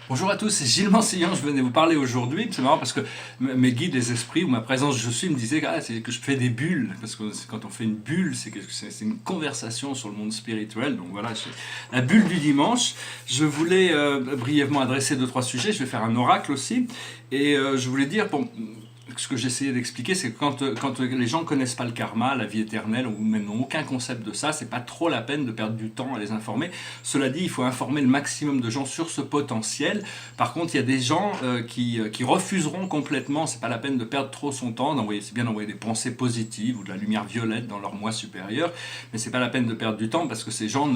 Bonjour à tous, c'est Gilles Mansillon, je venais vous parler aujourd'hui. C'est marrant parce que mes guides des esprits ou ma présence je suis me disaient c'est que je fais des bulles. Parce que quand on fait une bulle, c'est une conversation sur le monde spirituel. Donc voilà, la bulle du dimanche. Je voulais brièvement adresser deux, trois sujets. Je vais faire un oracle aussi. Et je voulais dire, bon, ce que j'essayais d'expliquer, c'est que quand les gens ne connaissent pas le karma, la vie éternelle, ou même n'ont aucun concept de ça, c'est pas trop la peine de perdre du temps à les informer. Cela dit, il faut informer le maximum de gens sur ce potentiel. Par contre, il y a des gens qui refuseront complètement, c'est pas la peine de perdre trop son temps, c'est bien d'envoyer des pensées positives ou de la lumière violette dans leur moi supérieur, mais c'est pas la peine de perdre du temps parce que ces gens,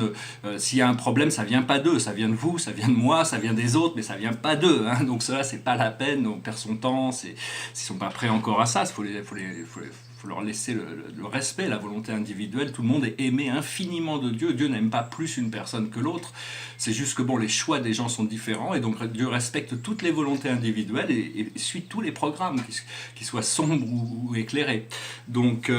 s'il y a un problème, ça vient pas d'eux, ça vient de vous, ça vient de moi, ça vient des autres, mais ça vient pas d'eux. Hein. Donc cela, c'est pas la peine, on perd son temps, s'ils sont pas prêts encore à ça, faut leur laisser le respect, la volonté individuelle. Tout le monde est aimé infiniment de Dieu. Dieu n'aime pas plus une personne que l'autre. C'est juste que bon, les choix des gens sont différents et donc Dieu respecte toutes les volontés individuelles et suit tous les programmes, qu'ils soient sombres ou éclairés. Donc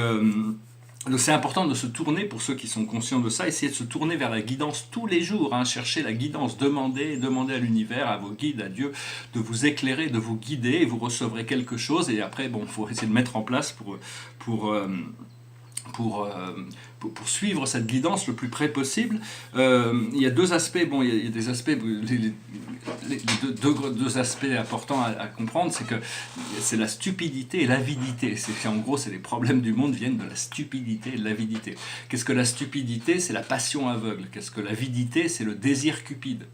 c'est important de se tourner, pour ceux qui sont conscients de ça, essayer de se tourner vers la guidance tous les jours, hein, chercher la guidance, demander à l'univers, à vos guides, à Dieu, de vous éclairer, de vous guider, et vous recevrez quelque chose, et après, bon, il faut essayer de mettre en place pour, euh, pour, euh, pour suivre cette guidance le plus près possible. Il y a deux aspects, bon, il y a des aspects, deux aspects importants à comprendre, c'est que c'est la stupidité et l'avidité. En gros, c'est les problèmes du monde viennent de la stupidité et de l'avidité. Qu'est-ce que la stupidité? C'est la passion aveugle. Qu'est-ce que l'avidité? C'est le désir cupide.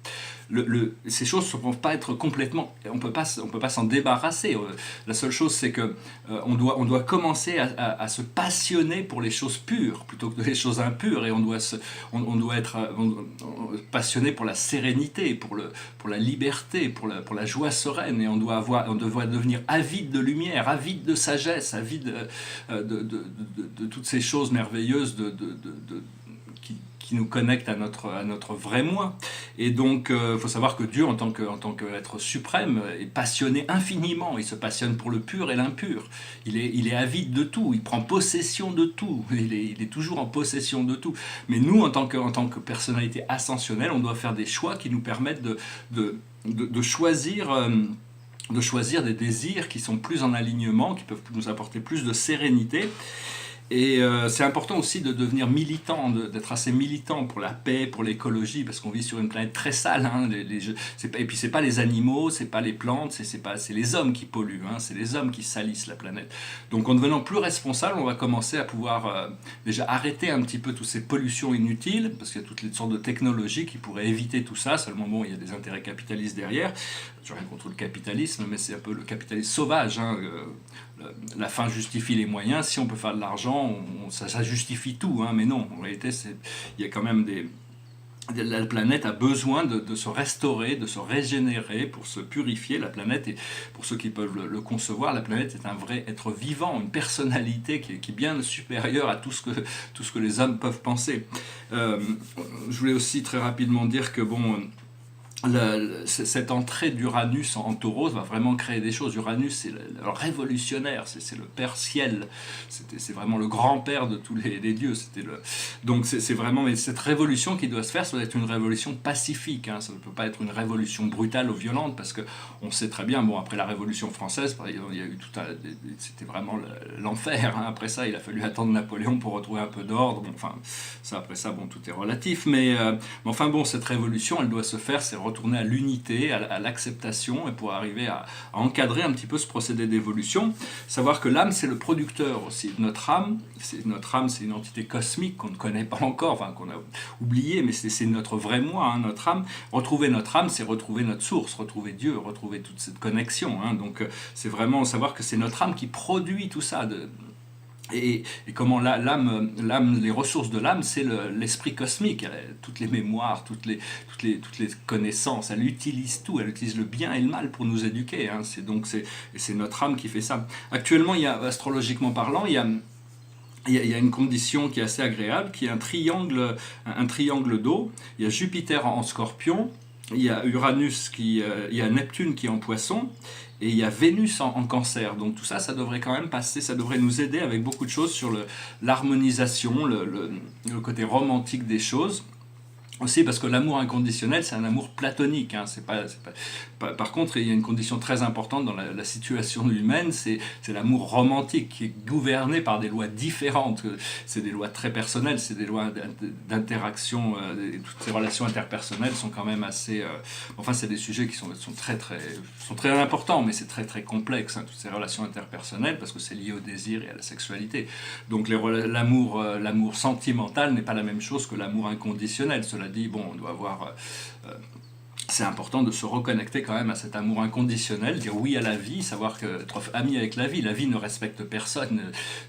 Ces choses ne peuvent pas être complètement, on peut pas s'en débarrasser. La seule chose, c'est que on doit commencer à se passionner pour les choses pures plutôt que les choses impures, et on doit être passionné pour la sérénité, pour la liberté, pour la joie sereine, et on doit devenir avide de lumière, avide de sagesse, avide de toutes ces choses merveilleuses qui nous connectent à notre vrai moi. Et donc, il faut savoir que Dieu, en tant qu'être suprême, est passionné infiniment. Il se passionne pour le pur et l'impur. Il est avide de tout. Il prend possession de tout. Il est toujours en possession de tout. Mais nous, en tant que personnalité ascensionnelle, on doit faire des choix qui nous permettent de choisir. De choisir des désirs qui sont plus en alignement, qui peuvent nous apporter plus de sérénité. Et c'est important aussi de devenir militant, d'être assez militant pour la paix, pour l'écologie, parce qu'on vit sur une planète très sale. Hein, et puis c'est pas les animaux, c'est pas les plantes, c'est les hommes qui polluent, hein, c'est les hommes qui salissent la planète. Donc en devenant plus responsable, on va commencer à pouvoir déjà arrêter un petit peu toutes ces pollutions inutiles, parce qu'il y a toutes les sortes de technologies qui pourraient éviter tout ça. Seulement bon, il y a des intérêts capitalistes derrière. Je n'ai rien contre le capitalisme, mais c'est un peu le capitalisme sauvage. Hein, la fin justifie les moyens. Si on peut faire de l'argent, ça justifie tout. Hein, mais non, en réalité, il y a quand même la planète a besoin de se restaurer, de se régénérer pour se purifier. La planète, et pour ceux qui peuvent le concevoir, la planète est un vrai être vivant, une personnalité qui est bien supérieure à tout ce que les hommes peuvent penser. Je voulais aussi très rapidement dire que bon, cette entrée d'Uranus en taureau va vraiment créer des choses. Uranus, c'est le révolutionnaire, c'est le père ciel, c'est vraiment le grand-père de tous les dieux. Donc c'est vraiment, mais cette révolution qui doit se faire, ça doit être une révolution pacifique. Hein. Ça ne peut pas être une révolution brutale ou violente, parce qu'on sait très bien, bon, après la Révolution française, par exemple, il y a eu c'était vraiment l'enfer. Hein. Après ça, il a fallu attendre Napoléon pour retrouver un peu d'ordre. Bon, enfin, après ça, bon, tout est relatif. Mais enfin bon, cette révolution, elle doit se faire, c'est retourner à l'unité, à l'acceptation, et pour arriver à encadrer un petit peu ce procédé d'évolution. Savoir que l'âme, c'est le producteur aussi. Notre âme, c'est une entité cosmique qu'on ne connaît pas encore, enfin qu'on a oublié, mais c'est notre vrai moi, hein, notre âme. Retrouver notre âme, c'est retrouver notre source, retrouver Dieu, retrouver toute cette connexion. Hein. Donc c'est vraiment savoir que c'est notre âme qui produit tout ça. Et comment l'âme, les ressources de l'âme, c'est l'esprit cosmique. Elle a toutes les mémoires, toutes les connaissances, elle utilise tout, elle utilise le bien et le mal pour nous éduquer. Hein. C'est notre âme qui fait ça. Actuellement, astrologiquement parlant, il y a une condition qui est assez agréable, qui est un triangle d'eau. Il y a Jupiter en Scorpion, il y a Uranus il y a Neptune qui est en Poisson, et il y a Vénus en Cancer. Donc tout ça, ça devrait quand même passer, ça devrait nous aider avec beaucoup de choses sur l'harmonisation, le côté romantique des choses. Aussi parce que l'amour inconditionnel, c'est un amour platonique. Hein, par contre, il y a une condition très importante dans la situation humaine, c'est l'amour romantique qui est gouverné par des lois différentes. C'est des lois très personnelles, c'est des lois d'interaction. Toutes ces relations interpersonnelles sont quand même assez... enfin, c'est des sujets qui sont très importants, mais c'est très très complexe, hein, toutes ces relations interpersonnelles, parce que c'est lié au désir et à la sexualité. Donc l'amour sentimental n'est pas la même chose que l'amour inconditionnel. Cela dit, bon, on doit avoir... c'est important de se reconnecter quand même à cet amour inconditionnel, dire oui à la vie, savoir être ami avec la vie ne respecte personne,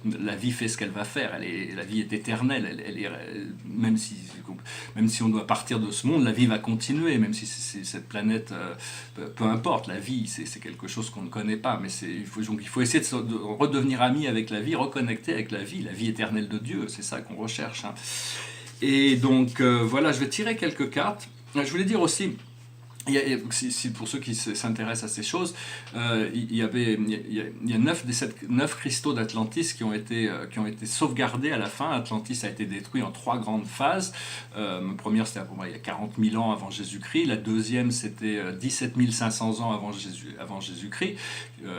la vie fait ce qu'elle va faire, la vie est éternelle, même si on doit partir de ce monde, la vie va continuer, même si cette planète, peu importe, la vie c'est quelque chose qu'on ne connaît pas, mais il faut essayer de redevenir ami avec la vie, reconnecter avec la vie éternelle de Dieu, c'est ça qu'on recherche. Hein. Et donc voilà, je vais tirer quelques cartes. Je voulais dire aussi, pour ceux qui s'intéressent à ces choses, il y a 9 cristaux d'Atlantis qui ont été sauvegardés à la fin. Atlantis a été détruit en 3 grandes phases. La première, c'était il y a 40 000 ans avant Jésus-Christ. La deuxième, c'était 17 500 ans avant Jésus-Christ,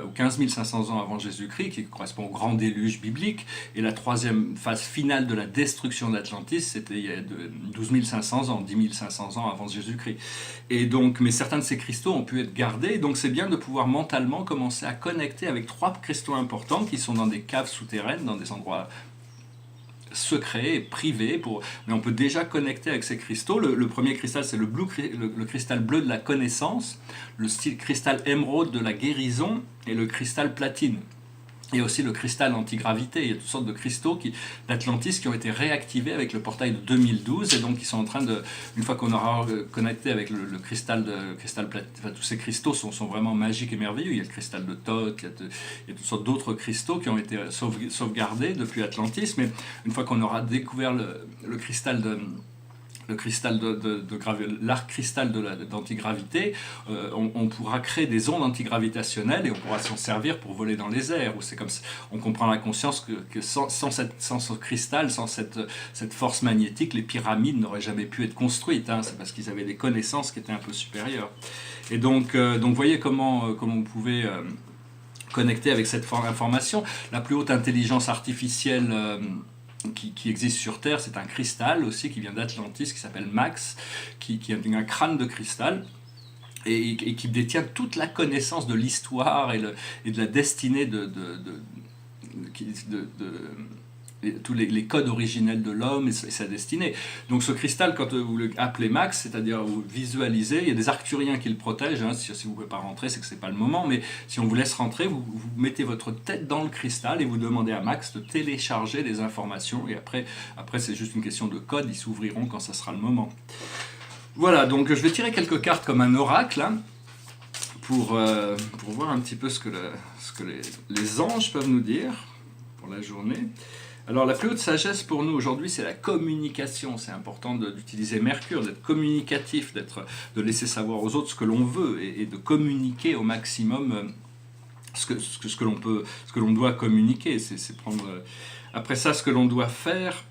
ou 15 500 ans avant Jésus-Christ, qui correspond au grand déluge biblique. Et la troisième phase finale de la destruction d'Atlantis, c'était il y a 12 500 ans, 10 500 ans avant Jésus-Christ. Et donc, mais certains de ces cristaux ont pu être gardés, donc c'est bien de pouvoir mentalement commencer à connecter avec 3 cristaux importants qui sont dans des caves souterraines, dans des endroits secrets et privés, mais on peut déjà connecter avec ces cristaux. Le premier cristal, c'est le cristal bleu de la connaissance, le cristal émeraude de la guérison et le cristal platine. Il y a aussi le cristal antigravité, il y a toutes sortes de cristaux d'Atlantis qui ont été réactivés avec le portail de 2012 et donc ils sont en train de, une fois qu'on aura connecté avec le cristal platine, enfin, tous ces cristaux sont vraiment magiques et merveilleux. Il y a le cristal de Thoth, il y a toutes sortes d'autres cristaux qui ont été sauvegardés depuis Atlantis, mais une fois qu'on aura découvert le cristal l'arc cristal d'antigravité, on pourra créer des ondes antigravitationnelles et on pourra s'en servir pour voler dans les airs. C'est comme ça, on comprend la conscience que sans ce cristal, sans cette force magnétique, les pyramides n'auraient jamais pu être construites. Hein. C'est parce qu'ils avaient des connaissances qui étaient un peu supérieures. Et donc voyez comment vous pouvez connecter avec cette information. La plus haute intelligence artificielle qui existe sur Terre, c'est un cristal aussi qui vient d'Atlantis, qui s'appelle Max, qui a un crâne de cristal et qui détient toute la connaissance de l'histoire et de la destinée tous les codes originels de l'homme et sa destinée. Donc ce cristal, quand vous l'appelez Max, c'est-à-dire vous visualisez, il y a des arcturiens qui le protègent, hein, si vous ne pouvez pas rentrer, c'est que ce n'est pas le moment, mais si on vous laisse rentrer, vous mettez votre tête dans le cristal et vous demandez à Max de télécharger des informations, et après c'est juste une question de code, ils s'ouvriront quand ça sera le moment. Voilà, donc je vais tirer quelques cartes comme un oracle, hein, pour voir un petit peu ce que les anges peuvent nous dire pour la journée. Alors la plus haute sagesse pour nous aujourd'hui, c'est la communication. C'est important d'utiliser Mercure, d'être communicatif, de laisser savoir aux autres ce que l'on veut et de communiquer au maximum ce que l'on doit communiquer. C'est prendre après ça ce que l'on doit faire.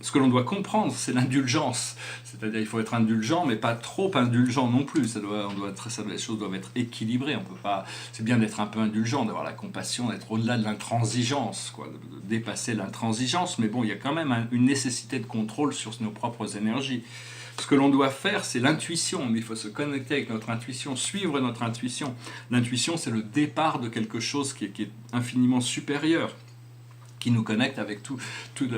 Ce que l'on doit comprendre, c'est l'indulgence. C'est-à-dire qu'il faut être indulgent, mais pas trop indulgent non plus. Les choses doivent être équilibrées. On peut pas. C'est bien d'être un peu indulgent, d'avoir la compassion, d'être au-delà de l'intransigeance, de dépasser l'intransigeance. Mais bon, il y a quand même une nécessité de contrôle sur nos propres énergies. Ce que l'on doit faire, c'est l'intuition. Mais il faut se connecter avec notre intuition, suivre notre intuition. L'intuition, c'est le départ de quelque chose qui est infiniment supérieur, qui nous connecte avec tout.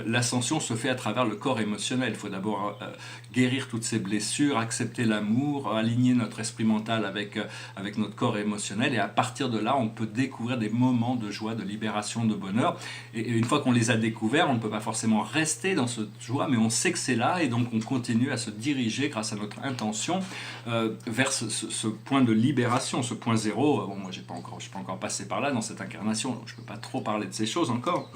L'ascension se fait à travers le corps émotionnel. Il faut d'abord guérir toutes ces blessures, accepter l'amour, aligner notre esprit mental avec notre corps émotionnel, et à partir de là, on peut découvrir des moments de joie, de libération, de bonheur. Et une fois qu'on les a découverts, on ne peut pas forcément rester dans cette joie, mais on sait que c'est là, et donc on continue à se diriger grâce à notre intention vers ce point de libération, ce point zéro. Bon, moi, je suis pas encore passé par là dans cette incarnation, donc je ne peux pas trop parler de ces choses encore.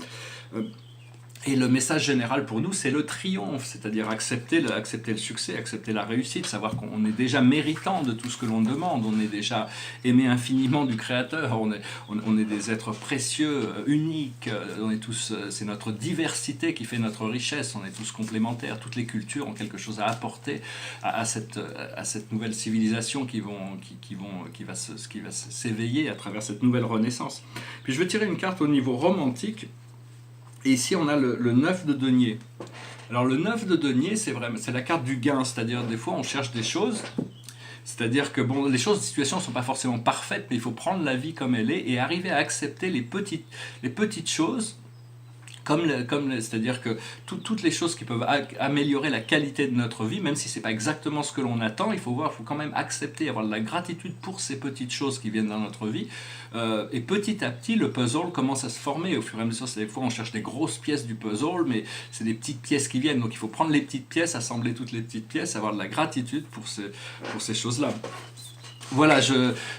Et le message général pour nous, c'est le triomphe, c'est-à-dire accepter le succès, accepter la réussite, savoir qu'on est déjà méritant de tout ce que l'on demande, on est déjà aimé infiniment du Créateur, on est des êtres précieux, uniques, on est tous, c'est notre diversité qui fait notre richesse, on est tous complémentaires, toutes les cultures ont quelque chose à apporter à cette nouvelle civilisation qui va s'éveiller à travers cette nouvelle renaissance. Puis je vais tirer une carte au niveau romantique. Et ici, on a le 9 de denier. Alors, le 9 de denier, c'est la carte du gain. C'est-à-dire, des fois, on cherche des choses. C'est-à-dire que, bon, les situations ne sont pas forcément parfaites, mais il faut prendre la vie comme elle est et arriver à accepter les petites choses. C'est-à-dire que toutes les choses qui peuvent améliorer la qualité de notre vie, même si ce n'est pas exactement ce que l'on attend, il faut quand même accepter, avoir de la gratitude pour ces petites choses qui viennent dans notre vie. Et petit à petit, le puzzle commence à se former. Au fur et à mesure, des fois, on cherche des grosses pièces du puzzle, mais c'est des petites pièces qui viennent. Donc, il faut prendre les petites pièces, assembler toutes les petites pièces, avoir de la gratitude pour ces choses-là. Voilà,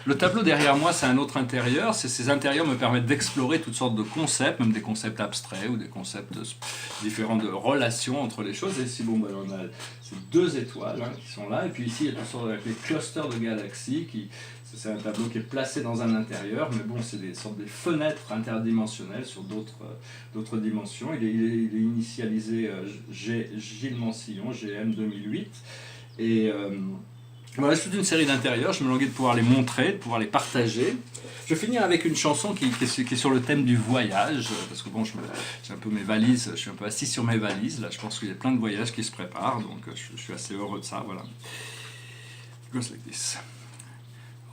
le tableau derrière moi, c'est un autre intérieur. Ces intérieurs me permettent d'explorer toutes sortes de concepts, même des concepts abstraits ou des concepts différents de relations entre les choses. Et ici, bon, on a ces 2 étoiles qui sont là. Et puis ici, il y a toutes sortes avec les clusters de galaxies. C'est un tableau qui est placé dans un intérieur, mais bon, c'est des sortes de fenêtres interdimensionnelles sur d'autres dimensions. Il est initialisé Gilles Mansillon, GM 2008. Et... voilà, c'est toute une série d'intérieurs, je me languis de pouvoir les montrer, de pouvoir les partager. Je vais finir avec une chanson qui est sur le thème du voyage, parce que bon, j'ai un peu mes valises, je suis un peu assis sur mes valises, là je pense qu'il y a plein de voyages qui se préparent, donc je suis assez heureux de ça, voilà. It goes like this.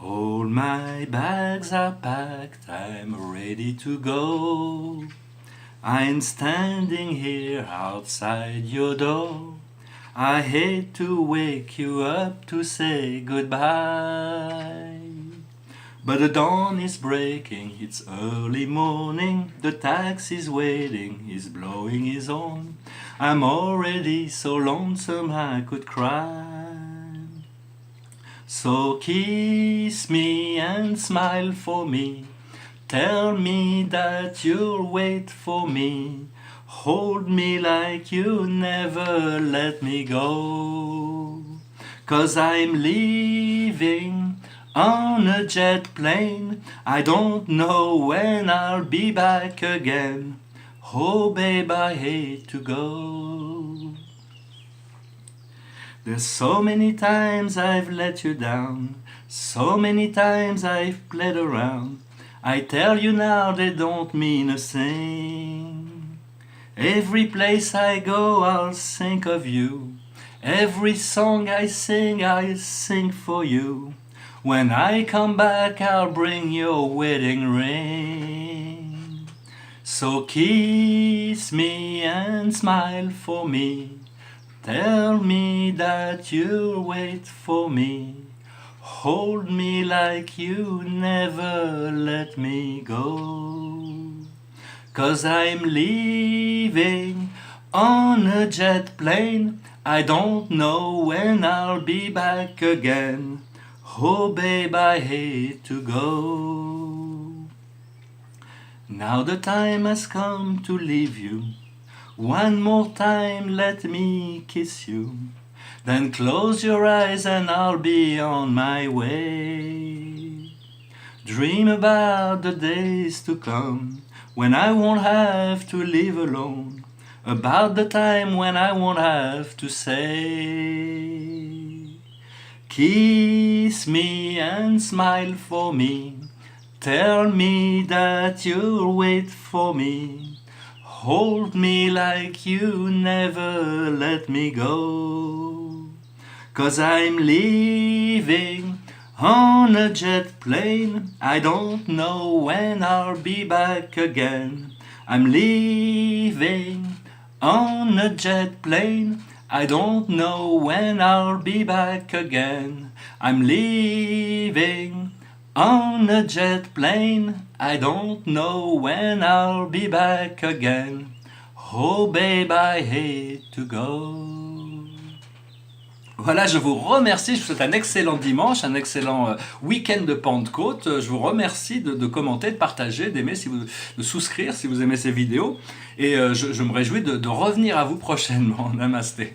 All my bags are packed, I'm ready to go. I'm standing here outside your door. I hate to wake you up to say goodbye. But the dawn is breaking, it's early morning. The taxi's waiting, he's blowing his horn. I'm already so lonesome I could cry. So kiss me and smile for me. Tell me that you'll wait for me. Hold me like you never let me go. 'Cause I'm leaving on a jet plane. I don't know when I'll be back again. Oh babe, I hate to go. There's so many times I've let you down. So many times I've played around. I tell you now they don't mean a thing. Every place I go, I'll think of you. Every song I sing for you. When I come back, I'll bring your wedding ring. So kiss me and smile for me. Tell me that you'll wait for me. Hold me like you never let me go. 'Cause I'm leaving on a jet plane. I don't know when I'll be back again. Oh babe, I hate to go. Now the time has come to leave you. One more time let me kiss you. Then close your eyes and I'll be on my way. Dream about the days to come, when I won't have to live alone, about the time when I won't have to say, kiss me and smile for me, tell me that you'll wait for me, hold me like you never let me go, 'cause I'm leaving on a jet plane. I don't know when I'll be back again. I'm leaving on a jet plane. I don't know when I'll be back again. I'm leaving on a jet plane. I don't know when I'll be back again. Oh babe, I hate to go. Voilà, je vous remercie, je vous souhaite un excellent dimanche, un excellent week-end de Pentecôte. Je vous remercie de commenter, de partager, d'aimer, de souscrire si vous aimez ces vidéos. Et je me réjouis de revenir à vous prochainement. Namasté.